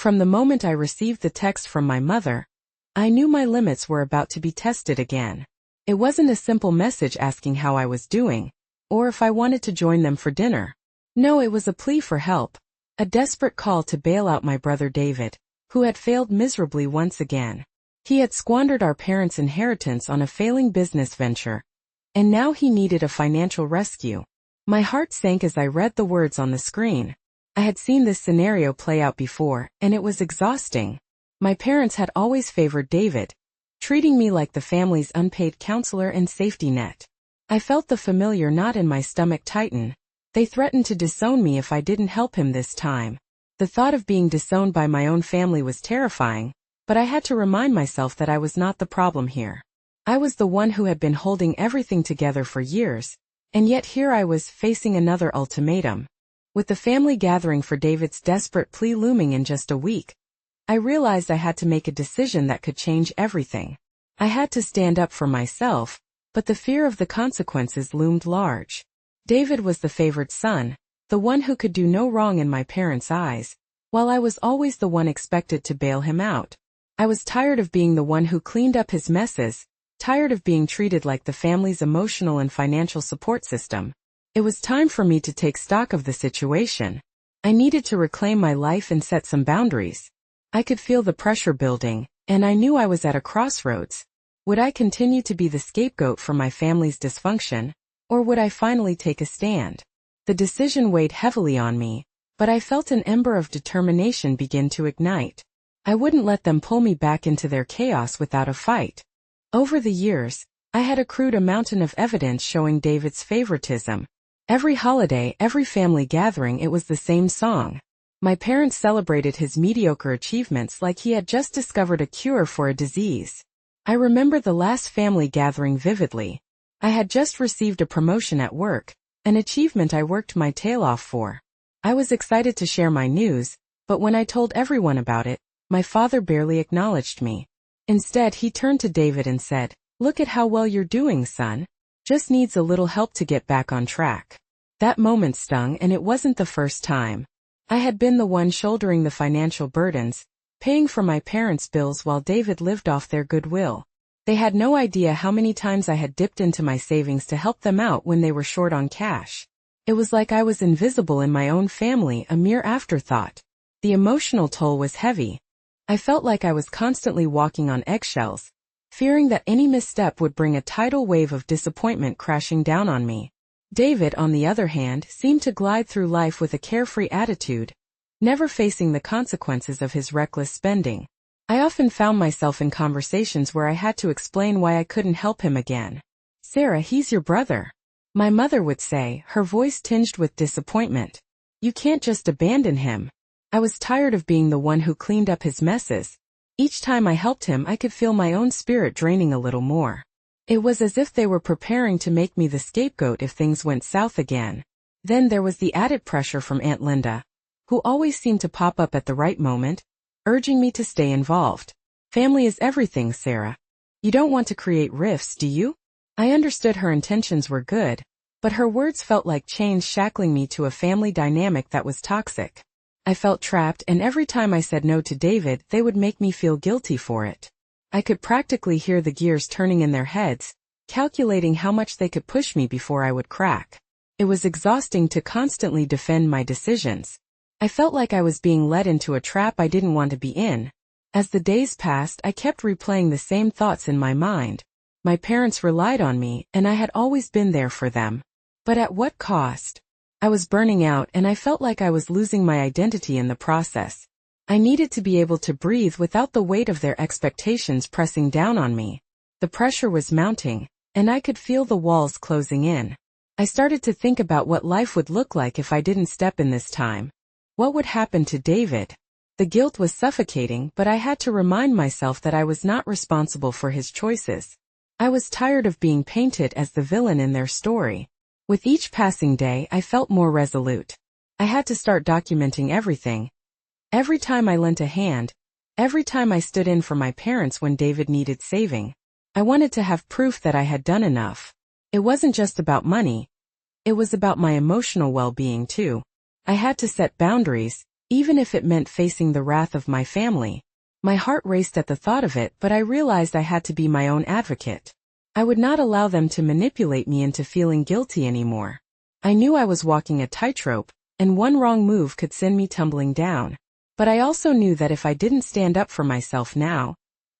From the moment I received the text from my mother, I knew my limits were about to be tested again. It wasn't a simple message asking how I was doing, or if I wanted to join them for dinner. No, it was a plea for help, a desperate call to bail out my brother David, who had failed miserably once again. He had squandered our parents' inheritance on a failing business venture, and now he needed a financial rescue. My heart sank as I read the words on the screen. I had seen this scenario play out before, and it was exhausting. My parents had always favored David, treating me like the family's unpaid counselor and safety net. I felt the familiar knot in my stomach tighten. They threatened to disown me if I didn't help him this time. The thought of being disowned by my own family was terrifying, but I had to remind myself that I was not the problem here. I was the one who had been holding everything together for years, and yet here I was facing another ultimatum. With the family gathering for David's desperate plea looming in just a week, I realized I had to make a decision that could change everything. I had to stand up for myself, but the fear of the consequences loomed large. David was the favored son, the one who could do no wrong in my parents' eyes, while I was always the one expected to bail him out. I was tired of being the one who cleaned up his messes, tired of being treated like the family's emotional and financial support system. It was time for me to take stock of the situation. I needed to reclaim my life and set some boundaries. I could feel the pressure building, and I knew I was at a crossroads. Would I continue to be the scapegoat for my family's dysfunction, or would I finally take a stand? The decision weighed heavily on me, but I felt an ember of determination begin to ignite. I wouldn't let them pull me back into their chaos without a fight. Over the years, I had accrued a mountain of evidence showing David's favoritism. Every holiday, every family gathering, it was the same song. My parents celebrated his mediocre achievements like he had just discovered a cure for a disease. I remember the last family gathering vividly. I had just received a promotion at work, an achievement I worked my tail off for. I was excited to share my news, but when I told everyone about it, my father barely acknowledged me. Instead, he turned to David and said, "Look at how well you're doing, son. Just needs a little help to get back on track." That moment stung, and it wasn't the first time. I had been the one shouldering the financial burdens, paying for my parents' bills while David lived off their goodwill. They had no idea how many times I had dipped into my savings to help them out when they were short on cash. It was like I was invisible in my own family, a mere afterthought. The emotional toll was heavy. I felt like I was constantly walking on eggshells, fearing that any misstep would bring a tidal wave of disappointment crashing down on me. David, on the other hand, seemed to glide through life with a carefree attitude, never facing the consequences of his reckless spending. I often found myself in conversations where I had to explain why I couldn't help him again. "Sarah, he's your brother," my mother would say, her voice tinged with disappointment. "You can't just abandon him." I was tired of being the one who cleaned up his messes. Each time I helped him, I could feel my own spirit draining a little more. It was as if they were preparing to make me the scapegoat if things went south again. Then there was the added pressure from Aunt Linda, who always seemed to pop up at the right moment, urging me to stay involved. "Family is everything, Sarah. You don't want to create rifts, do you?" I understood her intentions were good, but her words felt like chains shackling me to a family dynamic that was toxic. I felt trapped, and every time I said no to David, they would make me feel guilty for it. I could practically hear the gears turning in their heads, calculating how much they could push me before I would crack. It was exhausting to constantly defend my decisions. I felt like I was being led into a trap I didn't want to be in. As the days passed, I kept replaying the same thoughts in my mind. My parents relied on me, and I had always been there for them. But at what cost? I was burning out, and I felt like I was losing my identity in the process. I needed to be able to breathe without the weight of their expectations pressing down on me. The pressure was mounting, and I could feel the walls closing in. I started to think about what life would look like if I didn't step in this time. What would happen to David? The guilt was suffocating, but I had to remind myself that I was not responsible for his choices. I was tired of being painted as the villain in their story. With each passing day, I felt more resolute. I had to start documenting everything. Every time I lent a hand, every time I stood in for my parents when David needed saving, I wanted to have proof that I had done enough. It wasn't just about money. It was about my emotional well-being too. I had to set boundaries, even if it meant facing the wrath of my family. My heart raced at the thought of it, but I realized I had to be my own advocate. I would not allow them to manipulate me into feeling guilty anymore. I knew I was walking a tightrope, and one wrong move could send me tumbling down. But I also knew that if I didn't stand up for myself now,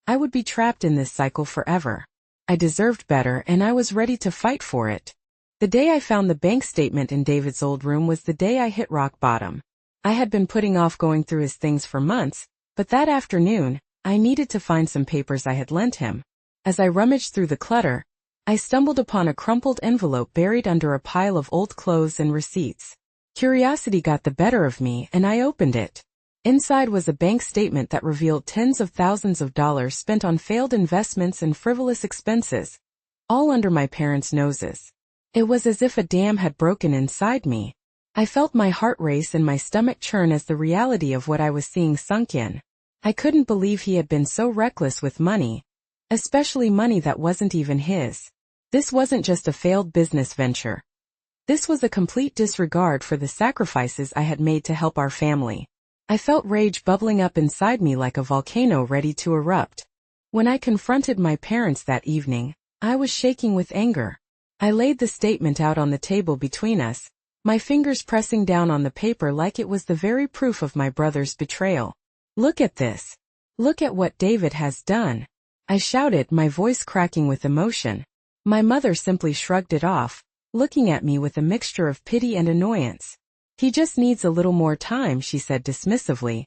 I would be trapped in this cycle forever. I deserved better, and I was ready to fight for it. The day I found the bank statement in David's old room was the day I hit rock bottom. I had been putting off going through his things for months, but that afternoon, I needed to find some papers I had lent him. As I rummaged through the clutter, I stumbled upon a crumpled envelope buried under a pile of old clothes and receipts. Curiosity got the better of me, and I opened it. Inside was a bank statement that revealed tens of thousands of dollars spent on failed investments and frivolous expenses, all under my parents' noses. It was as if a dam had broken inside me. I felt my heart race and my stomach churn as the reality of what I was seeing sunk in. I couldn't believe he had been so reckless with money, especially money that wasn't even his. This wasn't just a failed business venture. This was a complete disregard for the sacrifices I had made to help our family. I felt rage bubbling up inside me like a volcano ready to erupt. When I confronted my parents that evening, I was shaking with anger. I laid the statement out on the table between us, my fingers pressing down on the paper like it was the very proof of my brother's betrayal. "Look at this. Look at what David has done," I shouted, my voice cracking with emotion. My mother simply shrugged it off, looking at me with a mixture of pity and annoyance. "He just needs a little more time," she said dismissively,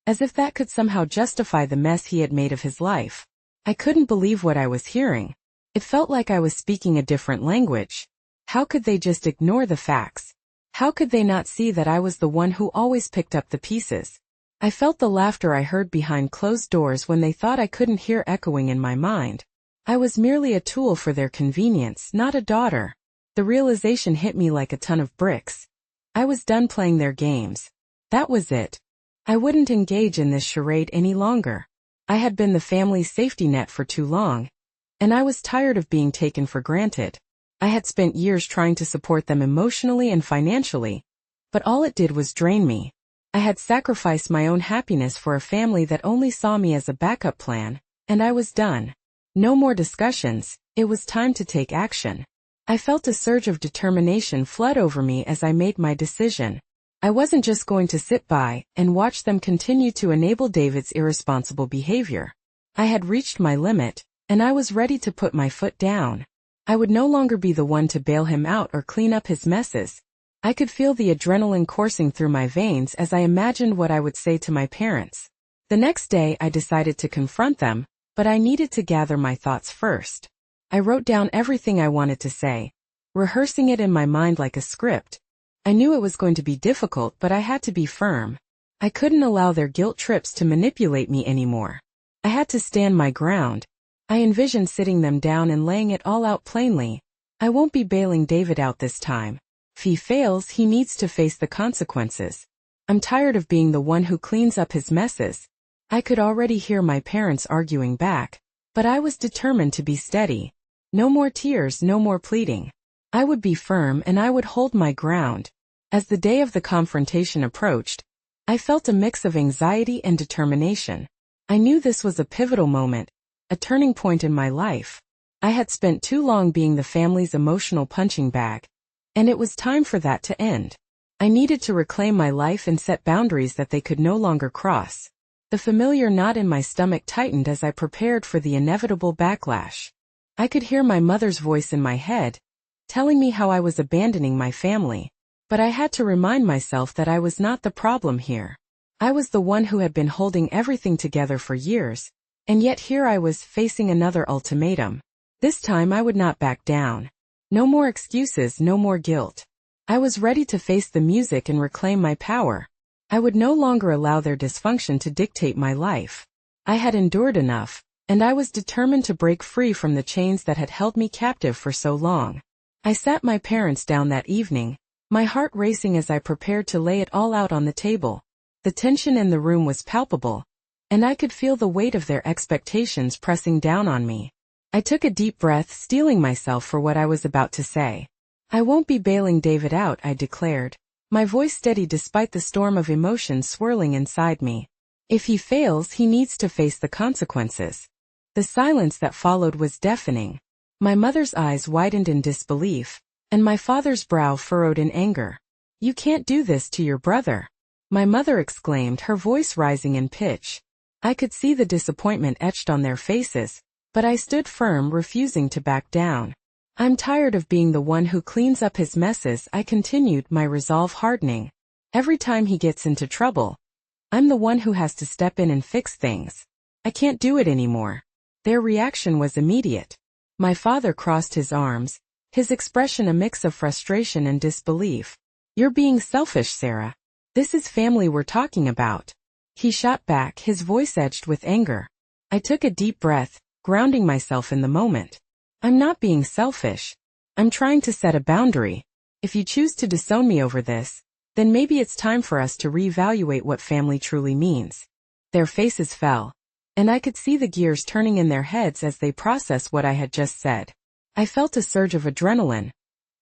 as if that could somehow justify the mess he had made of his life. I couldn't believe what I was hearing. It felt like I was speaking a different language. How could they just ignore the facts? How could they not see that I was the one who always picked up the pieces? I felt the laughter I heard behind closed doors when they thought I couldn't hear echoing in my mind. I was merely a tool for their convenience, not a daughter. The realization hit me like a ton of bricks. I was done playing their games. That was it. I wouldn't engage in this charade any longer. I had been the family's safety net for too long, and I was tired of being taken for granted. I had spent years trying to support them emotionally and financially, but all it did was drain me. I had sacrificed my own happiness for a family that only saw me as a backup plan, and I was done. No more discussions, it was time to take action. I felt a surge of determination flood over me as I made my decision. I wasn't just going to sit by and watch them continue to enable David's irresponsible behavior. I had reached my limit, and I was ready to put my foot down. I would no longer be the one to bail him out or clean up his messes. I could feel the adrenaline coursing through my veins as I imagined what I would say to my parents. The next day I decided to confront them, but I needed to gather my thoughts first. I wrote down everything I wanted to say, rehearsing it in my mind like a script. I knew it was going to be difficult, but I had to be firm. I couldn't allow their guilt trips to manipulate me anymore. I had to stand my ground. I envisioned sitting them down and laying it all out plainly. "I won't be bailing David out this time. If he fails, he needs to face the consequences. I'm tired of being the one who cleans up his messes." I could already hear my parents arguing back, but I was determined to be steady. No more tears, no more pleading. I would be firm and I would hold my ground. As the day of the confrontation approached, I felt a mix of anxiety and determination. I knew this was a pivotal moment, a turning point in my life. I had spent too long being the family's emotional punching bag, and it was time for that to end. I needed to reclaim my life and set boundaries that they could no longer cross. The familiar knot in my stomach tightened as I prepared for the inevitable backlash. I could hear my mother's voice in my head, telling me how I was abandoning my family. But I had to remind myself that I was not the problem here. I was the one who had been holding everything together for years, and yet here I was facing another ultimatum. This time I would not back down. No more excuses, no more guilt. I was ready to face the music and reclaim my power. I would no longer allow their dysfunction to dictate my life. I had endured enough, and I was determined to break free from the chains that had held me captive for so long. I sat my parents down that evening, my heart racing as I prepared to lay it all out on the table. The tension in the room was palpable, and I could feel the weight of their expectations pressing down on me. I took a deep breath, steeling myself for what I was about to say. "I won't be bailing David out," I declared. my voice steady despite the storm of emotions swirling inside me. If he fails, he needs to face the consequences. The silence that followed was deafening. My mother's eyes widened in disbelief, and my father's brow furrowed in anger. "You can't do this to your brother," my mother exclaimed, her voice rising in pitch. I could see the disappointment etched on their faces, but I stood firm, refusing to back down. "I'm tired of being the one who cleans up his messes," I continued, my resolve hardening. "Every time he gets into trouble, I'm the one who has to step in and fix things. I can't do it anymore." Their reaction was immediate. My father crossed his arms, his expression a mix of frustration and disbelief. "You're being selfish, Sarah. This is family we're talking about," he shot back, his voice edged with anger. I took a deep breath, grounding myself in the moment. "I'm not being selfish. I'm trying to set a boundary. If you choose to disown me over this, then maybe it's time for us to reevaluate what family truly means." Their faces fell, and I could see the gears turning in their heads as they processed what I had just said. I felt a surge of adrenaline.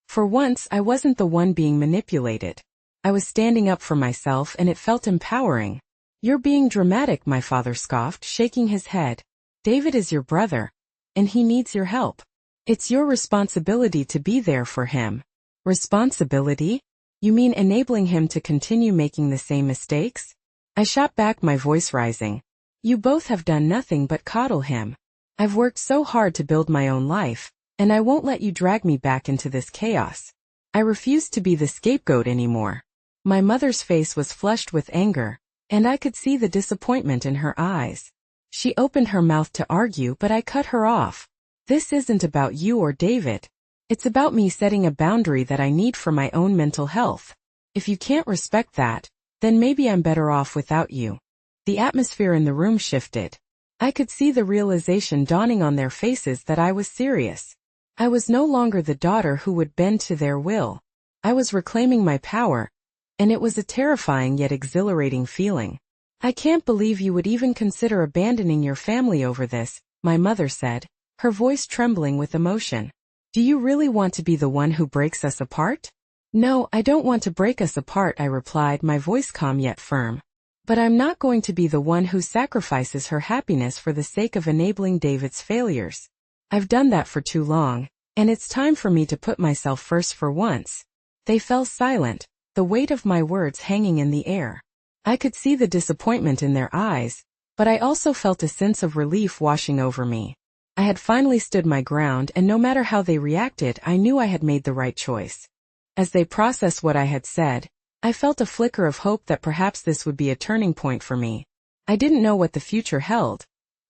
For once, I wasn't the one being manipulated. I was standing up for myself, and it felt empowering. "You're being dramatic," my father scoffed, shaking his head. "David is your brother, and he needs your help. It's your responsibility to be there for him." "Responsibility? You mean enabling him to continue making the same mistakes?" I shot back, my voice rising. "You both have done nothing but coddle him. I've worked so hard to build my own life, and I won't let you drag me back into this chaos. I refuse to be the scapegoat anymore." My mother's face was flushed with anger, and I could see the disappointment in her eyes. She opened her mouth to argue, but I cut her off. "This isn't about you or David. It's about me setting a boundary that I need for my own mental health. If you can't respect that, then maybe I'm better off without you." The atmosphere in the room shifted. I could see the realization dawning on their faces that I was serious. I was no longer the daughter who would bend to their will. I was reclaiming my power, and it was a terrifying yet exhilarating feeling. "I can't believe you would even consider abandoning your family over this," my mother said, her voice trembling with emotion. "Do you really want to be the one who breaks us apart?" "No, I don't want to break us apart," I replied, my voice calm yet firm. "But I'm not going to be the one who sacrifices her happiness for the sake of enabling David's failures. I've done that for too long, and it's time for me to put myself first for once." They fell silent, the weight of my words hanging in the air. I could see the disappointment in their eyes, but I also felt a sense of relief washing over me. I had finally stood my ground, and no matter how they reacted, I knew I had made the right choice. As they processed what I had said, I felt a flicker of hope that perhaps this would be a turning point for me. I didn't know what the future held,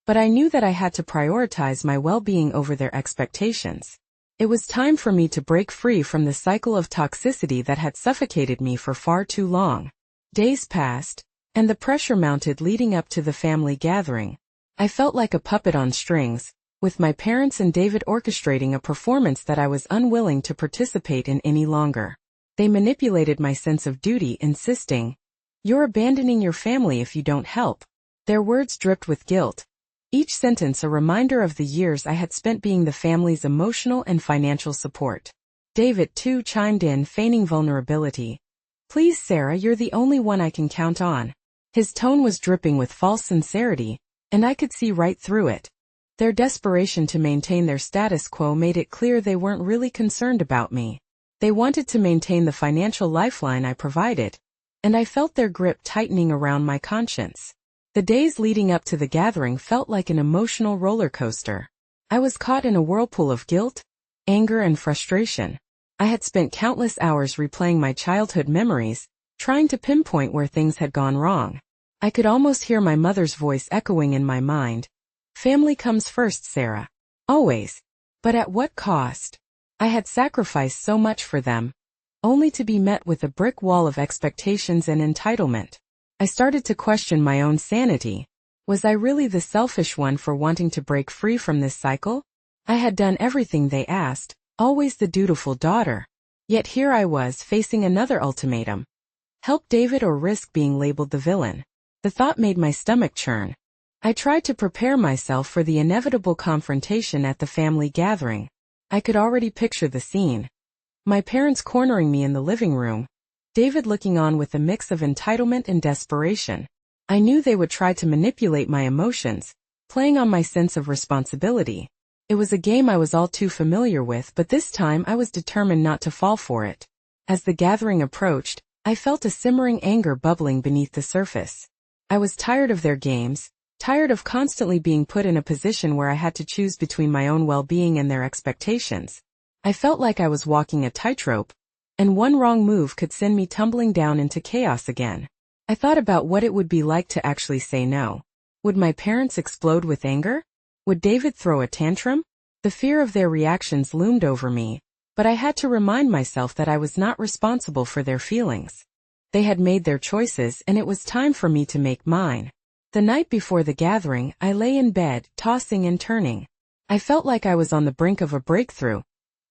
but I knew that I had to prioritize my well-being over their expectations. It was time for me to break free from the cycle of toxicity that had suffocated me for far too long. Days passed, and the pressure mounted leading up to the family gathering. I felt like a puppet on strings, with my parents and David orchestrating a performance that I was unwilling to participate in any longer. They manipulated my sense of duty, insisting, "You're abandoning your family if you don't help." Their words dripped with guilt, each sentence a reminder of the years I had spent being the family's emotional and financial support. David, too, chimed in, feigning vulnerability. "Please, Sarah, you're the only one I can count on." His tone was dripping with false sincerity, and I could see right through it. Their desperation to maintain their status quo made it clear they weren't really concerned about me. They wanted to maintain the financial lifeline I provided, and I felt their grip tightening around my conscience. The days leading up to the gathering felt like an emotional roller coaster. I was caught in a whirlpool of guilt, anger, and frustration. I had spent countless hours replaying my childhood memories, trying to pinpoint where things had gone wrong. I could almost hear my mother's voice echoing in my mind. "Family comes first, Sarah. Always. But at what cost?" I had sacrificed so much for them, only to be met with a brick wall of expectations and entitlement. I started to question my own sanity. Was I really the selfish one for wanting to break free from this cycle? I had done everything they asked, always the dutiful daughter. Yet here I was facing another ultimatum. Help David or risk being labeled the villain. The thought made my stomach churn. I tried to prepare myself for the inevitable confrontation at the family gathering. I could already picture the scene. My parents cornering me in the living room, David looking on with a mix of entitlement and desperation. I knew they would try to manipulate my emotions, playing on my sense of responsibility. It was a game I was all too familiar with, but this time I was determined not to fall for it. As the gathering approached, I felt a simmering anger bubbling beneath the surface. I was tired of their games, tired of constantly being put in a position where I had to choose between my own well-being and their expectations. I felt like I was walking a tightrope, and one wrong move could send me tumbling down into chaos again. I thought about what it would be like to actually say no. Would my parents explode with anger? Would David throw a tantrum? The fear of their reactions loomed over me, but I had to remind myself that I was not responsible for their feelings. They had made their choices, and it was time for me to make mine. The night before the gathering, I lay in bed, tossing and turning. I felt like I was on the brink of a breakthrough,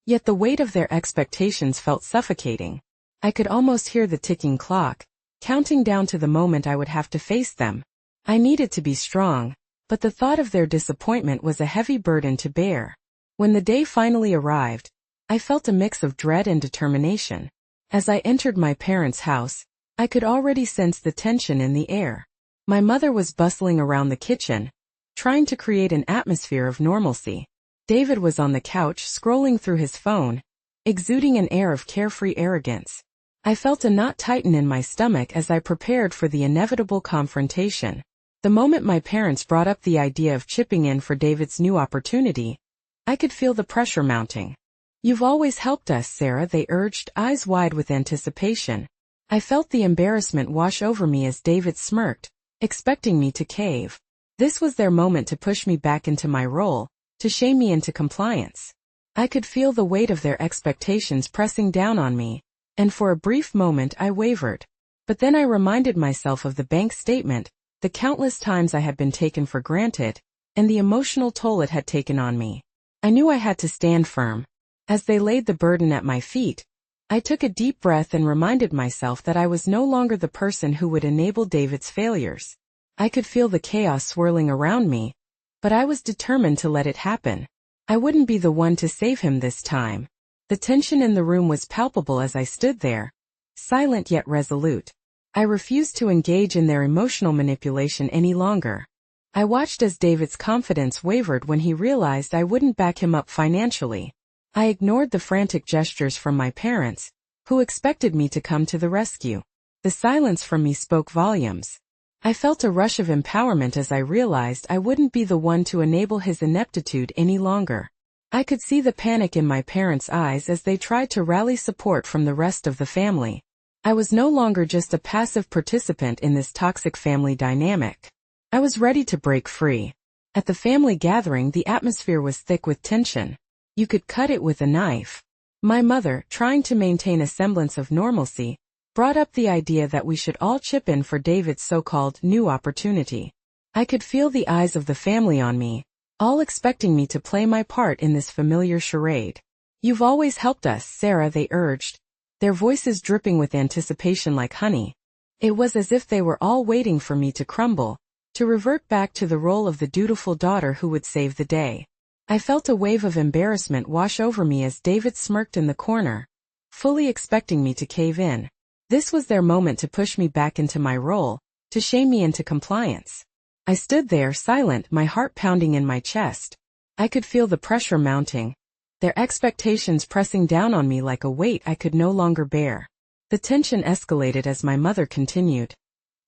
yet the weight of their expectations felt suffocating. I could almost hear the ticking clock, counting down to the moment I would have to face them. I needed to be strong, but the thought of their disappointment was a heavy burden to bear. When the day finally arrived, I felt a mix of dread and determination. As I entered my parents' house, I could already sense the tension in the air. My mother was bustling around the kitchen, trying to create an atmosphere of normalcy. David was on the couch scrolling through his phone, exuding an air of carefree arrogance. I felt a knot tighten in my stomach as I prepared for the inevitable confrontation. The moment my parents brought up the idea of chipping in for David's new opportunity, I could feel the pressure mounting. "You've always helped us, Sarah," they urged, eyes wide with anticipation. I felt the embarrassment wash over me as David smirked, expecting me to cave. This was their moment to push me back into my role, to shame me into compliance. I could feel the weight of their expectations pressing down on me, and for a brief moment I wavered. But then I reminded myself of the bank statement, the countless times I had been taken for granted, and the emotional toll it had taken on me. I knew I had to stand firm. As they laid the burden at my feet, I took a deep breath and reminded myself that I was no longer the person who would enable David's failures. I could feel the chaos swirling around me, but I was determined to let it happen. I wouldn't be the one to save him this time. The tension in the room was palpable as I stood there, silent yet resolute. I refused to engage in their emotional manipulation any longer. I watched as David's confidence wavered when he realized I wouldn't back him up financially. I ignored the frantic gestures from my parents, who expected me to come to the rescue. The silence from me spoke volumes. I felt a rush of empowerment as I realized I wouldn't be the one to enable his ineptitude any longer. I could see the panic in my parents' eyes as they tried to rally support from the rest of the family. I was no longer just a passive participant in this toxic family dynamic. I was ready to break free. At the family gathering, the atmosphere was thick with tension. You could cut it with a knife. My mother, trying to maintain a semblance of normalcy, brought up the idea that we should all chip in for David's so-called new opportunity. I could feel the eyes of the family on me, all expecting me to play my part in this familiar charade. "You've always helped us, Sarah," they urged, their voices dripping with anticipation like honey. It was as if they were all waiting for me to crumble, to revert back to the role of the dutiful daughter who would save the day. I felt a wave of embarrassment wash over me as David smirked in the corner, fully expecting me to cave in. This was their moment to push me back into my role, to shame me into compliance. I stood there silent, my heart pounding in my chest. I could feel the pressure mounting, their expectations pressing down on me like a weight I could no longer bear. The tension escalated as my mother continued.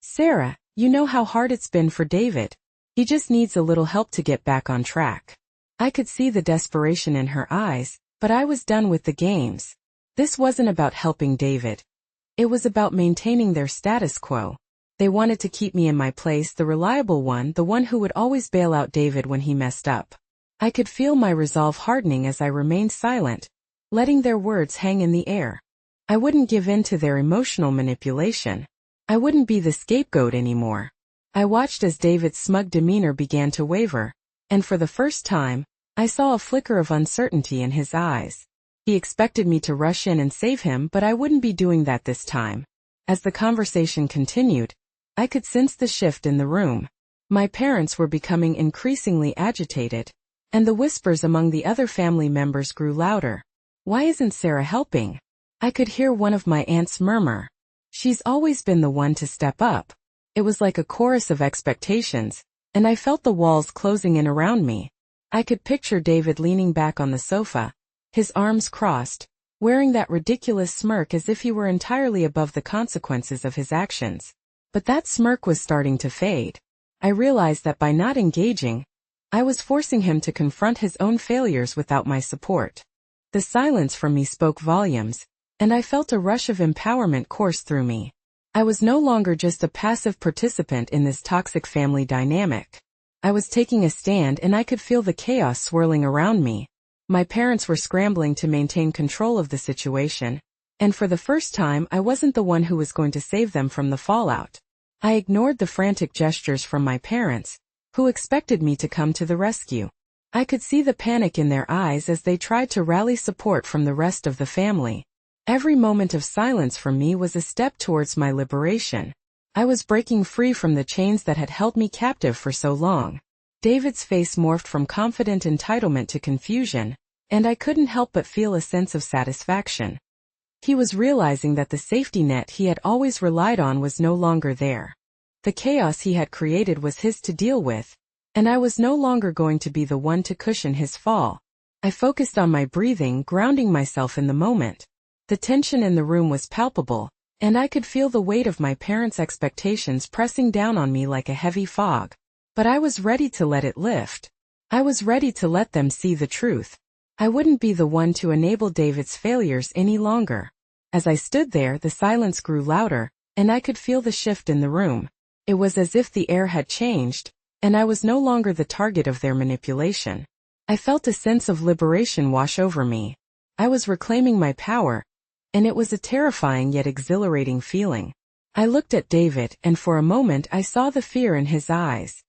"Sarah, you know how hard it's been for David. He just needs a little help to get back on track." I could see the desperation in her eyes, but I was done with the games. This wasn't about helping David. It was about maintaining their status quo. They wanted to keep me in my place, the reliable one, the one who would always bail out David when he messed up. I could feel my resolve hardening as I remained silent, letting their words hang in the air. I wouldn't give in to their emotional manipulation. I wouldn't be the scapegoat anymore. I watched as David's smug demeanor began to waver, and for the first time, I saw a flicker of uncertainty in his eyes. He expected me to rush in and save him, but I wouldn't be doing that this time. As the conversation continued, I could sense the shift in the room. My parents were becoming increasingly agitated, and the whispers among the other family members grew louder. "Why isn't Sarah helping?" I could hear one of my aunts murmur. She's always been the one to step up. It was like a chorus of expectations, and I felt the walls closing in around me. I could picture David leaning back on the sofa, his arms crossed, wearing that ridiculous smirk as if he were entirely above the consequences of his actions. But that smirk was starting to fade. I realized that by not engaging, I was forcing him to confront his own failures without my support. The silence from me spoke volumes, and I felt a rush of empowerment course through me. I was no longer just a passive participant in this toxic family dynamic. I was taking a stand, and I could feel the chaos swirling around me. My parents were scrambling to maintain control of the situation, and for the first time I wasn't the one who was going to save them from the fallout. I ignored the frantic gestures from my parents, who expected me to come to the rescue. I could see the panic in their eyes as they tried to rally support from the rest of the family. Every moment of silence from me was a step towards my liberation. I was breaking free from the chains that had held me captive for so long. David's face morphed from confident entitlement to confusion, and I couldn't help but feel a sense of satisfaction. He was realizing that the safety net he had always relied on was no longer there. The chaos he had created was his to deal with, and I was no longer going to be the one to cushion his fall. I focused on my breathing, grounding myself in the moment. The tension in the room was palpable, and I could feel the weight of my parents' expectations pressing down on me like a heavy fog. But I was ready to let it lift. I was ready to let them see the truth. I wouldn't be the one to enable David's failures any longer. As I stood there, the silence grew louder, and I could feel the shift in the room. It was as if the air had changed, and I was no longer the target of their manipulation. I felt a sense of liberation wash over me. I was reclaiming my power, and it was a terrifying yet exhilarating feeling. I looked at David, and for a moment I saw the fear in his eyes.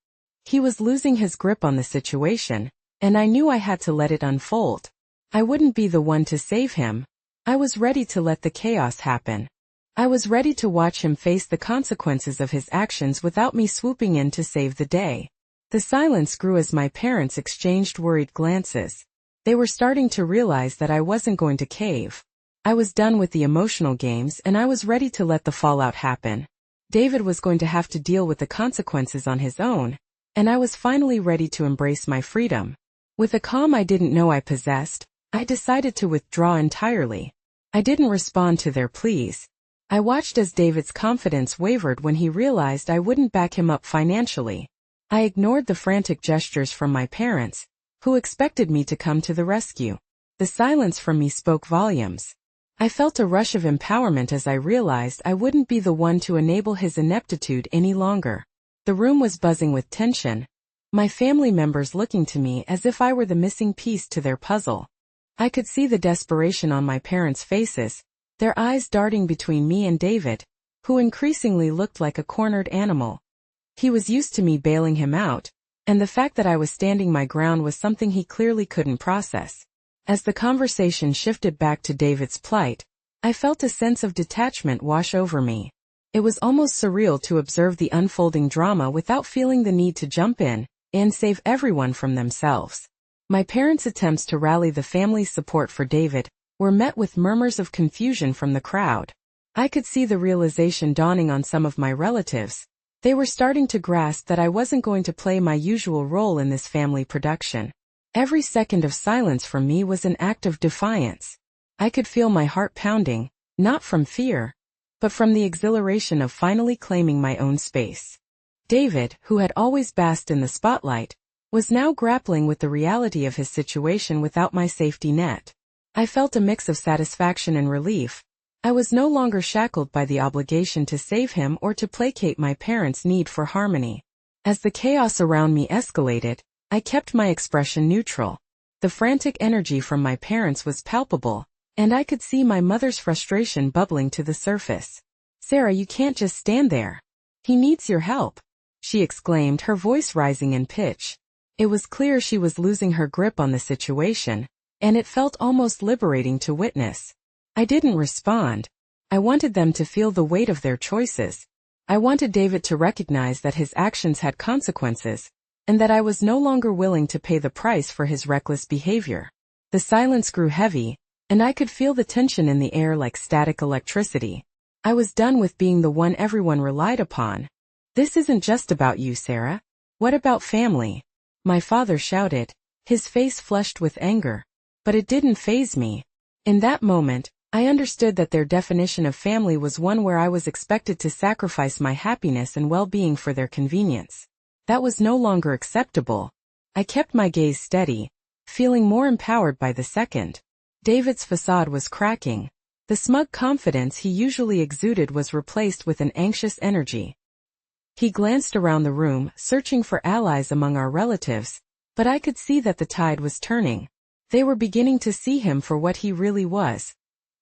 He was losing his grip on the situation, and I knew I had to let it unfold. I wouldn't be the one to save him. I was ready to let the chaos happen. I was ready to watch him face the consequences of his actions without me swooping in to save the day. The silence grew as my parents exchanged worried glances. They were starting to realize that I wasn't going to cave. I was done with the emotional games, and I was ready to let the fallout happen. David was going to have to deal with the consequences on his own, and I was finally ready to embrace my freedom. With a calm I didn't know I possessed, I decided to withdraw entirely. I didn't respond to their pleas. I watched as David's confidence wavered when he realized I wouldn't back him up financially. I ignored the frantic gestures from my parents, who expected me to come to the rescue. The silence from me spoke volumes. I felt a rush of empowerment as I realized I wouldn't be the one to enable his ineptitude any longer. The room was buzzing with tension, my family members looking to me as if I were the missing piece to their puzzle. I could see the desperation on my parents' faces, their eyes darting between me and David, who increasingly looked like a cornered animal. He was used to me bailing him out, and the fact that I was standing my ground was something he clearly couldn't process. As the conversation shifted back to David's plight, I felt a sense of detachment wash over me. It was almost surreal to observe the unfolding drama without feeling the need to jump in and save everyone from themselves. My parents' attempts to rally the family's support for David were met with murmurs of confusion from the crowd. I could see the realization dawning on some of my relatives. They were starting to grasp that I wasn't going to play my usual role in this family production. Every second of silence from me was an act of defiance. I could feel my heart pounding, not from fear, but from the exhilaration of finally claiming my own space. David, who had always basked in the spotlight, was now grappling with the reality of his situation without my safety net. I felt a mix of satisfaction and relief. I was no longer shackled by the obligation to save him or to placate my parents' need for harmony. As the chaos around me escalated, I kept my expression neutral. The frantic energy from my parents was palpable, and I could see my mother's frustration bubbling to the surface. "Sarah, you can't just stand there. He needs your help," she exclaimed, her voice rising in pitch. It was clear she was losing her grip on the situation, and it felt almost liberating to witness. I didn't respond. I wanted them to feel the weight of their choices. I wanted David to recognize that his actions had consequences, and that I was no longer willing to pay the price for his reckless behavior. The silence grew heavy, and I could feel the tension in the air like static electricity. I was done with being the one everyone relied upon. This isn't just about you, Sarah. What about family? My father shouted, his face flushed with anger. But it didn't faze me. In that moment, I understood that their definition of family was one where I was expected to sacrifice my happiness and well-being for their convenience. That was no longer acceptable. I kept my gaze steady, feeling more empowered by the second. David's facade was cracking. The smug confidence he usually exuded was replaced with an anxious energy. He glanced around the room, searching for allies among our relatives, but I could see that the tide was turning. They were beginning to see him for what he really was.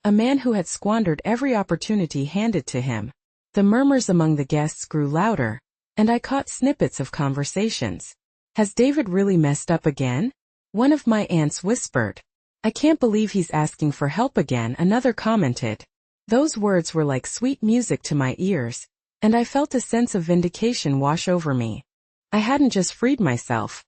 A man who had squandered every opportunity handed to him. The murmurs among the guests grew louder, and I caught snippets of conversations. Has David really messed up again? One of my aunts whispered. I can't believe he's asking for help again, another commented. Those words were like sweet music to my ears, and I felt a sense of vindication wash over me. I hadn't just freed myself.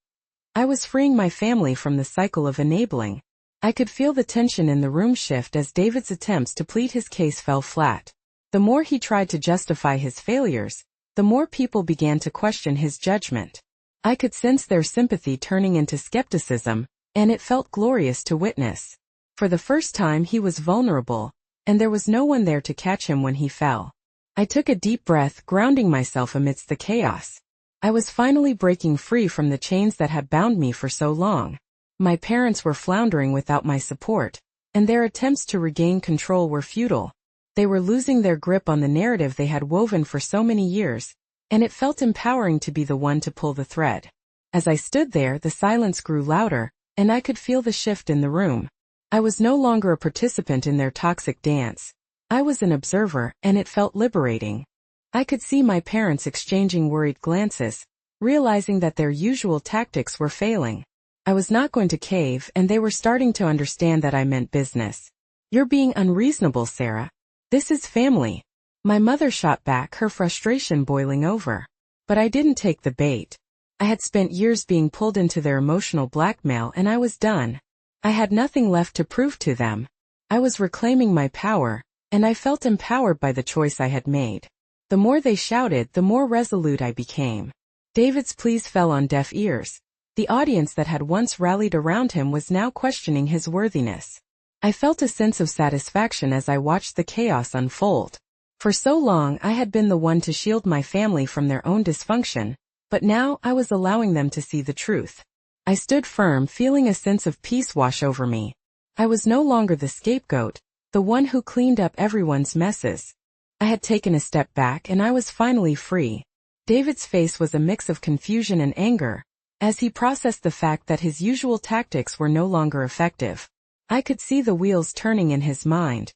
I was freeing my family from the cycle of enabling. I could feel the tension in the room shift as David's attempts to plead his case fell flat. The more he tried to justify his failures, the more people began to question his judgment. I could sense their sympathy turning into skepticism, and it felt glorious to witness. For the first time he was vulnerable, and there was no one there to catch him when he fell. I took a deep breath, grounding myself amidst the chaos. I was finally breaking free from the chains that had bound me for so long. My parents were floundering without my support, and their attempts to regain control were futile. They were losing their grip on the narrative they had woven for so many years, and it felt empowering to be the one to pull the thread. As I stood there, the silence grew louder, and I could feel the shift in the room. I was no longer a participant in their toxic dance. I was an observer, and it felt liberating. I could see my parents exchanging worried glances, realizing that their usual tactics were failing. I was not going to cave, and they were starting to understand that I meant business. You're being unreasonable, Sarah. This is family. My mother shot back, her frustration boiling over. But I didn't take the bait. I had spent years being pulled into their emotional blackmail, and I was done. I had nothing left to prove to them. I was reclaiming my power, and I felt empowered by the choice I had made. The more they shouted, the more resolute I became. David's pleas fell on deaf ears. The audience that had once rallied around him was now questioning his worthiness. I felt a sense of satisfaction as I watched the chaos unfold. For so long I had been the one to shield my family from their own dysfunction, but now I was allowing them to see the truth. I stood firm, feeling a sense of peace wash over me. I was no longer the scapegoat, the one who cleaned up everyone's messes. I had taken a step back and I was finally free. David's face was a mix of confusion and anger, as he processed the fact that his usual tactics were no longer effective. I could see the wheels turning in his mind.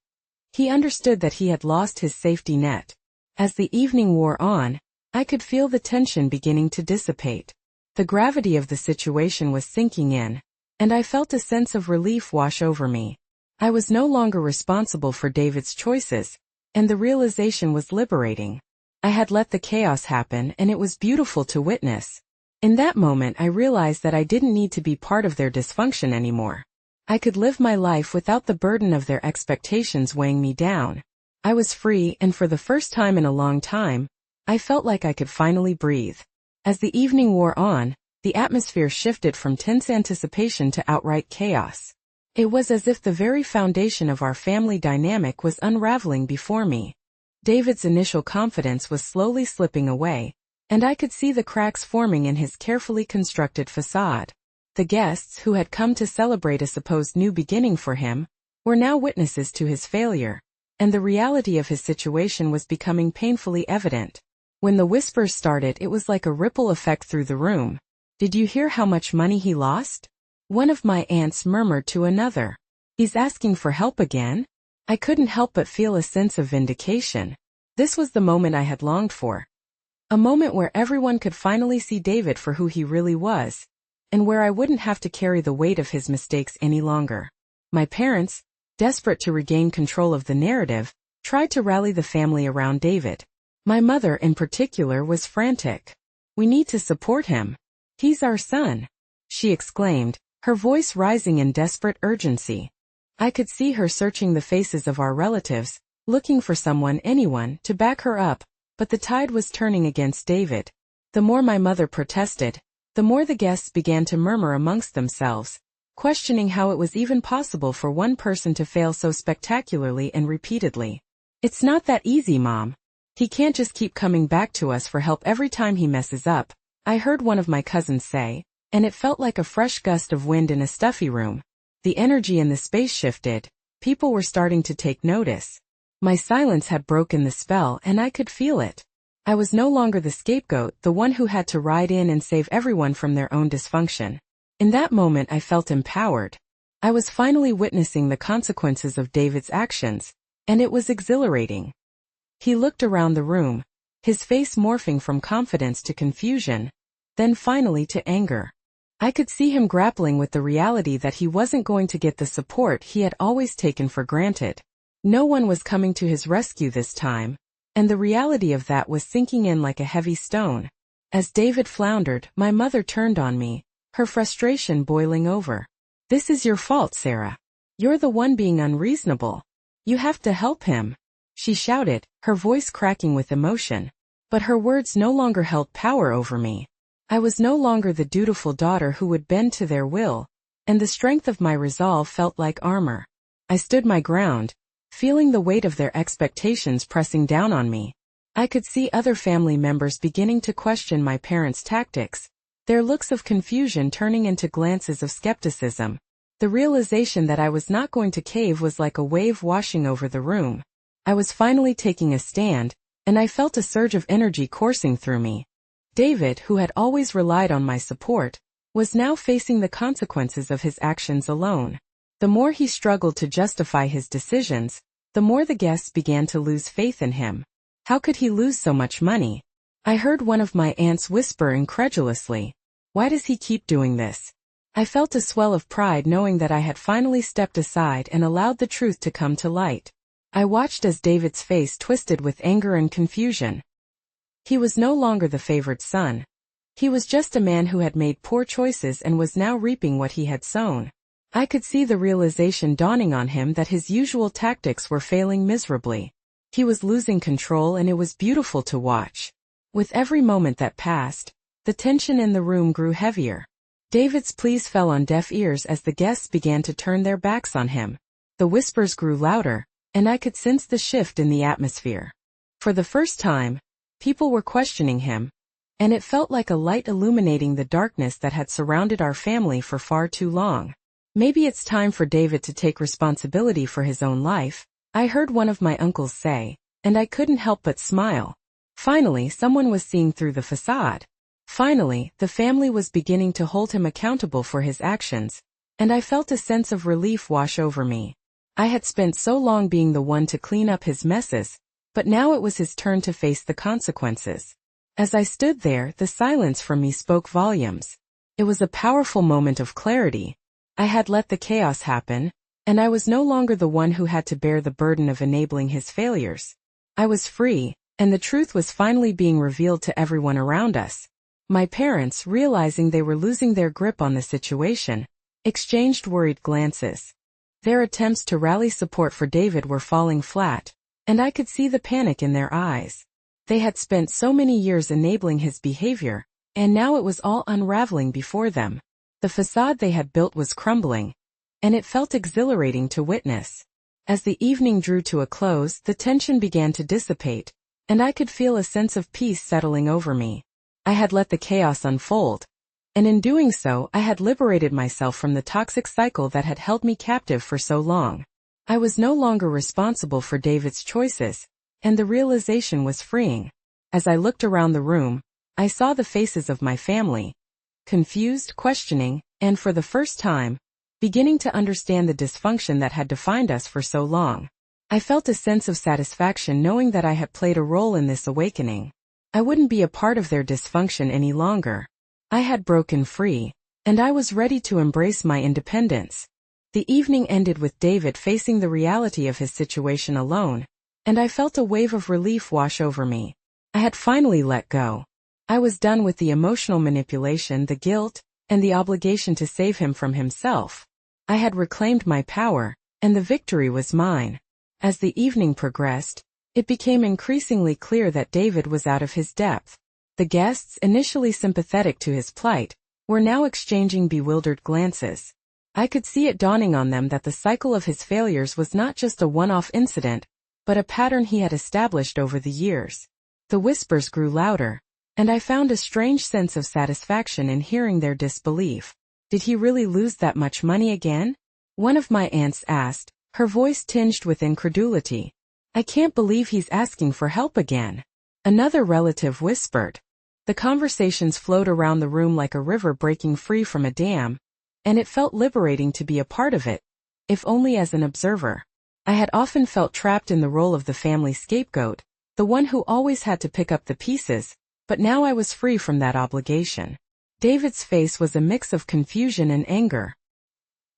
He understood that he had lost his safety net. As the evening wore on, I could feel the tension beginning to dissipate. The gravity of the situation was sinking in, and I felt a sense of relief wash over me. I was no longer responsible for David's choices, and the realization was liberating. I had let the chaos happen, and it was beautiful to witness. In that moment I realized that I didn't need to be part of their dysfunction anymore. I could live my life without the burden of their expectations weighing me down. I was free, and for the first time in a long time, I felt like I could finally breathe. As the evening wore on, the atmosphere shifted from tense anticipation to outright chaos. It was as if the very foundation of our family dynamic was unraveling before me. David's initial confidence was slowly slipping away, and I could see the cracks forming in his carefully constructed facade. The guests, who had come to celebrate a supposed new beginning for him, were now witnesses to his failure, and the reality of his situation was becoming painfully evident. When the whispers started, it was like a ripple effect through the room. Did you hear how much money he lost? One of my aunts murmured to another. He's asking for help again? I couldn't help but feel a sense of vindication. This was the moment I had longed for. A moment where everyone could finally see David for who he really was, and where I wouldn't have to carry the weight of his mistakes any longer. My parents, desperate to regain control of the narrative, tried to rally the family around David. My mother, in particular, was frantic. We need to support him. He's our son, she exclaimed, her voice rising in desperate urgency. I could see her searching the faces of our relatives, looking for someone, anyone, to back her up, but the tide was turning against David. The more my mother protested, the more the guests began to murmur amongst themselves, questioning how it was even possible for one person to fail so spectacularly and repeatedly. "It's not that easy, Mom. He can't just keep coming back to us for help every time he messes up," I heard one of my cousins say, and it felt like a fresh gust of wind in a stuffy room. The energy in the space shifted. People were starting to take notice. My silence had broken the spell, and I could feel it. I was no longer the scapegoat, the one who had to ride in and save everyone from their own dysfunction. In that moment I felt empowered. I was finally witnessing the consequences of David's actions, and it was exhilarating. He looked around the room, his face morphing from confidence to confusion, then finally to anger. I could see him grappling with the reality that he wasn't going to get the support he had always taken for granted. No one was coming to his rescue this time, and the reality of that was sinking in like a heavy stone. As David floundered, my mother turned on me, her frustration boiling over. "This is your fault, Sarah. You're the one being unreasonable. You have to help him," she shouted, her voice cracking with emotion. But her words no longer held power over me. I was no longer the dutiful daughter who would bend to their will, and the strength of my resolve felt like armor. I stood my ground, feeling the weight of their expectations pressing down on me. I could see other family members beginning to question my parents' tactics, their looks of confusion turning into glances of skepticism. The realization that I was not going to cave was like a wave washing over the room. I was finally taking a stand, and I felt a surge of energy coursing through me. David, who had always relied on my support, was now facing the consequences of his actions alone. The more he struggled to justify his decisions, the more the guests began to lose faith in him. How could he lose so much money? I heard one of my aunts whisper incredulously, "Why does he keep doing this?" I felt a swell of pride knowing that I had finally stepped aside and allowed the truth to come to light. I watched as David's face twisted with anger and confusion. He was no longer the favored son. He was just a man who had made poor choices and was now reaping what he had sown. I could see the realization dawning on him that his usual tactics were failing miserably. He was losing control, and it was beautiful to watch. With every moment that passed, the tension in the room grew heavier. David's pleas fell on deaf ears as the guests began to turn their backs on him. The whispers grew louder, and I could sense the shift in the atmosphere. For the first time, people were questioning him, and it felt like a light illuminating the darkness that had surrounded our family for far too long. "Maybe it's time for David to take responsibility for his own life," I heard one of my uncles say, and I couldn't help but smile. Finally, someone was seeing through the facade. Finally, the family was beginning to hold him accountable for his actions, and I felt a sense of relief wash over me. I had spent so long being the one to clean up his messes, but now it was his turn to face the consequences. As I stood there, the silence from me spoke volumes. It was a powerful moment of clarity. I had let the chaos happen, and I was no longer the one who had to bear the burden of enabling his failures. I was free, and the truth was finally being revealed to everyone around us. My parents, realizing they were losing their grip on the situation, exchanged worried glances. Their attempts to rally support for David were falling flat, and I could see the panic in their eyes. They had spent so many years enabling his behavior, and now it was all unraveling before them. The facade they had built was crumbling, and it felt exhilarating to witness. As the evening drew to a close, the tension began to dissipate, and I could feel a sense of peace settling over me. I had let the chaos unfold, and in doing so, I had liberated myself from the toxic cycle that had held me captive for so long. I was no longer responsible for David's choices, and the realization was freeing. As I looked around the room, I saw the faces of my family, confused, questioning, and for the first time, beginning to understand the dysfunction that had defined us for so long. I felt a sense of satisfaction knowing that I had played a role in this awakening. I wouldn't be a part of their dysfunction any longer. I had broken free, and I was ready to embrace my independence. The evening ended with David facing the reality of his situation alone, and I felt a wave of relief wash over me. I had finally let go. I was done with the emotional manipulation, the guilt, and the obligation to save him from himself. I had reclaimed my power, and the victory was mine. As the evening progressed, it became increasingly clear that David was out of his depth. The guests, initially sympathetic to his plight, were now exchanging bewildered glances. I could see it dawning on them that the cycle of his failures was not just a one-off incident, but a pattern he had established over the years. The whispers grew louder, and I found a strange sense of satisfaction in hearing their disbelief. Did he really lose that much money again? One of my aunts asked, her voice tinged with incredulity. I can't believe he's asking for help again. Another relative whispered. The conversations flowed around the room like a river breaking free from a dam, and it felt liberating to be a part of it, if only as an observer. I had often felt trapped in the role of the family scapegoat, the one who always had to pick up the pieces, but now I was free from that obligation. David's face was a mix of confusion and anger.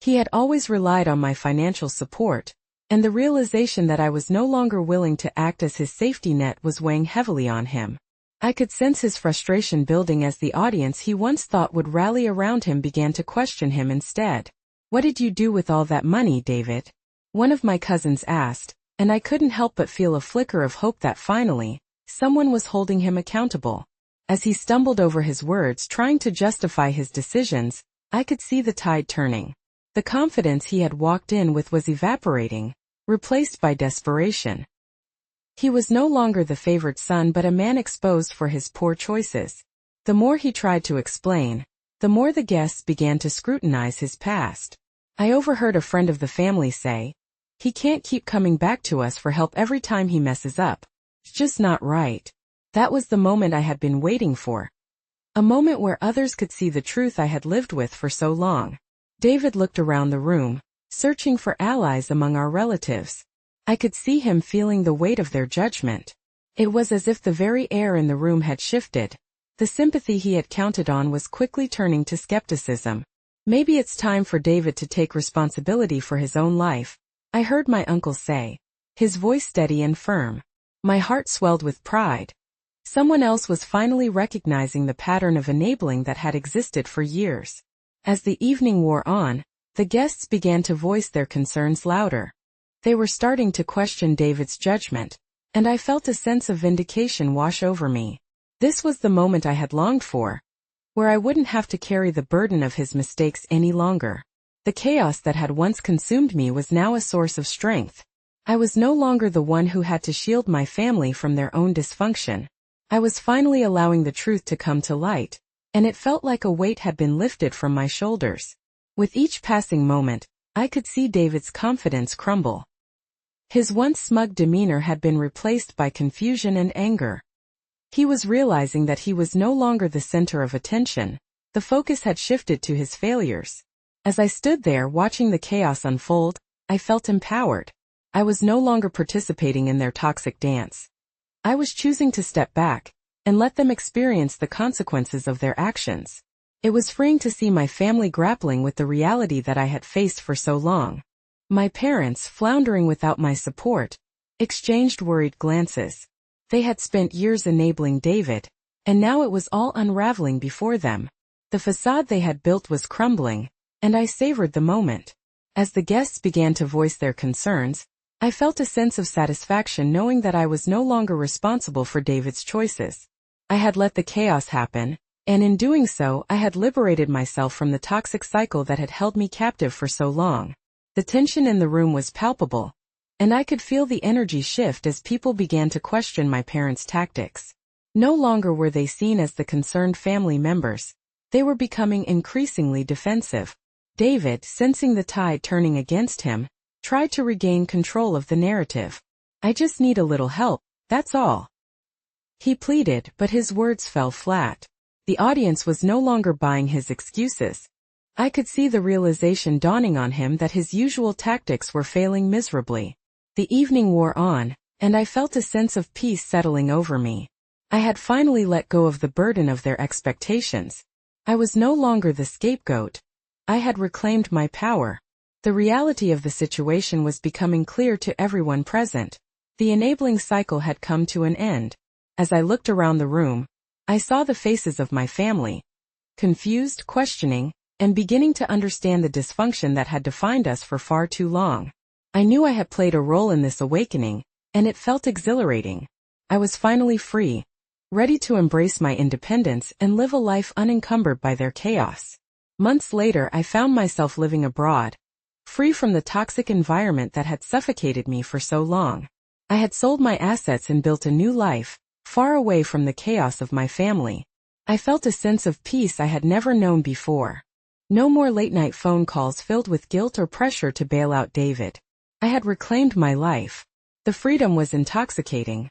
He had always relied on my financial support, and the realization that I was no longer willing to act as his safety net was weighing heavily on him. I could sense his frustration building as the audience he once thought would rally around him began to question him instead. "What did you do with all that money, David?" one of my cousins asked, and I couldn't help but feel a flicker of hope that finally, someone was holding him accountable. As he stumbled over his words trying to justify his decisions, I could see the tide turning. The confidence he had walked in with was evaporating, replaced by desperation. He was no longer the favored son but a man exposed for his poor choices. The more he tried to explain, the more the guests began to scrutinize his past. I overheard a friend of the family say, "He can't keep coming back to us for help every time he messes up. It's just not right." That was the moment I had been waiting for. A moment where others could see the truth I had lived with for so long. David looked around the room, searching for allies among our relatives. I could see him feeling the weight of their judgment. It was as if the very air in the room had shifted. The sympathy he had counted on was quickly turning to skepticism. "Maybe it's time for David to take responsibility for his own life," I heard my uncle say, his voice steady and firm. My heart swelled with pride. Someone else was finally recognizing the pattern of enabling that had existed for years. As the evening wore on, the guests began to voice their concerns louder. They were starting to question David's judgment, and I felt a sense of vindication wash over me. This was the moment I had longed for, where I wouldn't have to carry the burden of his mistakes any longer. The chaos that had once consumed me was now a source of strength. I was no longer the one who had to shield my family from their own dysfunction. I was finally allowing the truth to come to light, and it felt like a weight had been lifted from my shoulders. With each passing moment, I could see David's confidence crumble. His once smug demeanor had been replaced by confusion and anger. He was realizing that he was no longer the center of attention. The focus had shifted to his failures. As I stood there watching the chaos unfold, I felt empowered. I was no longer participating in their toxic dance. I was choosing to step back and let them experience the consequences of their actions. It was freeing to see my family grappling with the reality that I had faced for so long. My parents, floundering without my support, exchanged worried glances. They had spent years enabling David, and now it was all unraveling before them. The facade they had built was crumbling, and I savored the moment. As the guests began to voice their concerns, I felt a sense of satisfaction knowing that I was no longer responsible for David's choices. I had let the chaos happen, and in doing so I had liberated myself from the toxic cycle that had held me captive for so long. The tension in the room was palpable, and I could feel the energy shift as people began to question my parents' tactics. No longer were they seen as the concerned family members. They were becoming increasingly defensive. David, sensing the tide turning against him, tried to regain control of the narrative. "I just need a little help, that's all," he pleaded, but his words fell flat. The audience was no longer buying his excuses. I could see the realization dawning on him that his usual tactics were failing miserably. The evening wore on, and I felt a sense of peace settling over me. I had finally let go of the burden of their expectations. I was no longer the scapegoat. I had reclaimed my power. The reality of the situation was becoming clear to everyone present. The enabling cycle had come to an end. As I looked around the room, I saw the faces of my family, confused, questioning, and beginning to understand the dysfunction that had defined us for far too long. I knew I had played a role in this awakening, and it felt exhilarating. I was finally free, ready to embrace my independence and live a life unencumbered by their chaos. Months later, I found myself living abroad, free from the toxic environment that had suffocated me for so long. I had sold my assets and built a new life, far away from the chaos of my family. I felt a sense of peace I had never known before. No more late-night phone calls filled with guilt or pressure to bail out David. I had reclaimed my life. The freedom was intoxicating.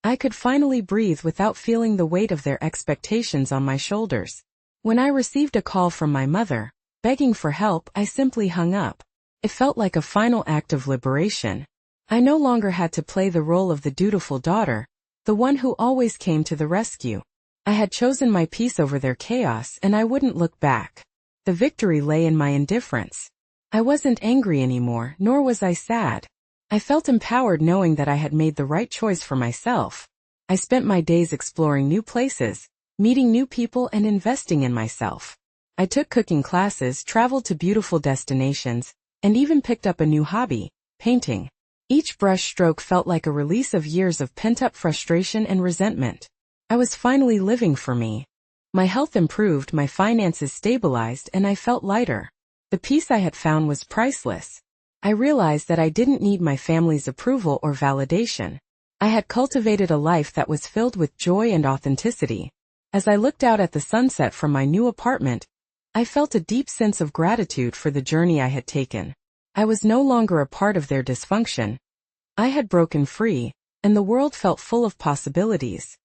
I could finally breathe without feeling the weight of their expectations on my shoulders. When I received a call from my mother, begging for help, I simply hung up. It felt like a final act of liberation. I no longer had to play the role of the dutiful daughter, the one who always came to the rescue. I had chosen my peace over their chaos, and I wouldn't look back. The victory lay in my indifference. I wasn't angry anymore, nor was I sad. I felt empowered knowing that I had made the right choice for myself. I spent my days exploring new places, meeting new people, and investing in myself. I took cooking classes, traveled to beautiful destinations, and even picked up a new hobby, painting. Each brush stroke felt like a release of years of pent-up frustration and resentment. I was finally living for me. My health improved, my finances stabilized, and I felt lighter. The peace I had found was priceless. I realized that I didn't need my family's approval or validation. I had cultivated a life that was filled with joy and authenticity. As I looked out at the sunset from my new apartment, I felt a deep sense of gratitude for the journey I had taken. I was no longer a part of their dysfunction. I had broken free, and the world felt full of possibilities.